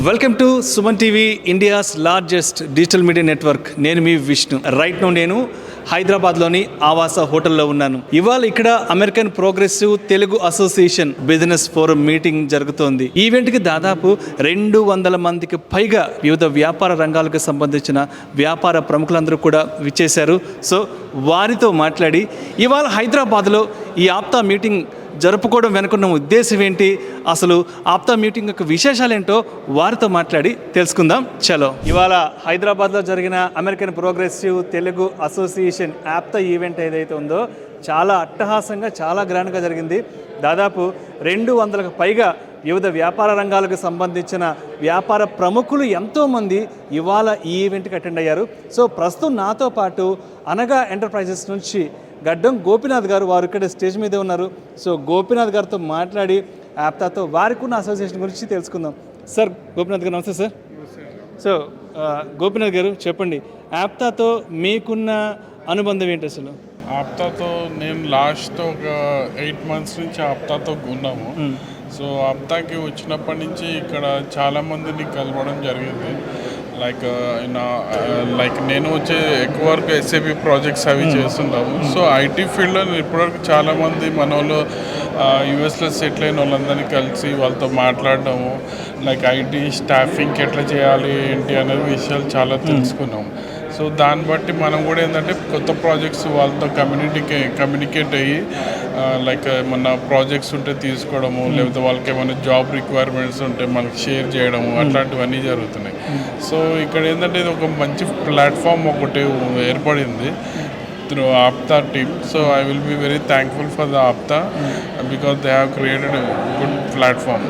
Welcome to Suman TV, India's largest digital media network. నేను మీ Vishnu. Right now నేను హైదరాబాద్లోని ఆవాస హోటల్లో ఉన్నాను. ఇవాళ ఇక్కడ American Progressive Telugu association business forum meeting జరుగుతోంది. ఈవెంట్కి దాదాపు 200 మందికి పైగా వివిధ వ్యాపార రంగాలకు సంబంధించిన వ్యాపార ప్రముఖులందరూ కూడా విచ్చేశారు. సో వారితో మాట్లాడి ఇవాళ హైదరాబాద్లో ఈ ఆప్తా మీటింగ్ జరుపుకోవడం వెనుకున్న ఉద్దేశం ఏంటి, అసలు ఆప్తా మీటింగ్ యొక్క విశేషాలు ఏంటో వారితో మాట్లాడి తెలుసుకుందాం. చలో, ఇవాళ హైదరాబాద్లో జరిగిన American Progressive Telugu Association APTA event ఏదైతే ఉందో చాలా అట్టహాసంగా, చాలా గ్రాండ్గా జరిగింది. దాదాపు 200కు పైగా వివిధ వ్యాపార రంగాలకు సంబంధించిన వ్యాపార ప్రముఖులు ఎంతోమంది ఇవాళ ఈ ఈవెంట్కి అటెండ్ అయ్యారు. సో ప్రస్తుతం నాతో పాటు అనగా ఎంటర్ప్రైజెస్ నుంచి గడ్డం గోపీనాథ్ గారు, వారు ఇక్కడ స్టేజ్ మీదే ఉన్నారు. సో గోపీనాథ్ గారితో మాట్లాడి ఆప్తాతో వారికి ఉన్న అసోసియేషన్ గురించి తెలుసుకుందాం. సార్, గోపీనాథ్ గారు నమస్తే సార్. సో గోపీనాథ్ గారు చెప్పండి, ఆప్తాతో మీకున్న అనుబంధం ఏంటి అసలు? ఆప్తాతో నేను లాస్ట్ ఒక 8 months నుంచి ఆప్తాతో ఉన్నాము. సో ఆప్తాకి వచ్చినప్పటి నుంచి ఇక్కడ చాలామందిని కలవడం జరిగింది. లైక్ నేను వచ్చే ఎక్కువ వరకు ఎస్ఏపి ప్రాజెక్ట్స్ అవి చేస్తుంటాము. సో ఐటీ ఫీల్డ్లో ఇప్పటివరకు చాలామంది మన వాళ్ళు యూఎస్లో సెటిల్ అయిన వాళ్ళందరినీ కలిసి వాళ్ళతో మాట్లాడటము, లైక్ ఐటీ స్టాఫింగ్కి ఎట్లా చేయాలి ఏంటి అనేది విషయాలు చాలా తెలుసుకున్నాము. సో దాన్ని బట్టి మనం కూడా ఏంటంటే కొత్త ప్రాజెక్ట్స్ వాళ్ళతో కమ్యూనికేట్ అయ్యి లైక్ ఏమన్నా ప్రాజెక్ట్స్ ఉంటే తీసుకోవడము, లేకపోతే వాళ్ళకి ఏమైనా జాబ్ రిక్వైర్మెంట్స్ ఉంటే మనకి షేర్ చేయడము, అట్లాంటివన్నీ జరుగుతున్నాయి. సో ఇక్కడ ఏంటంటే ఇది ఒక మంచి ప్లాట్ఫామ్ ఒకటి ఏర్పడింది through APTA team. So I will be very thankful for the APTA because they have created good platform.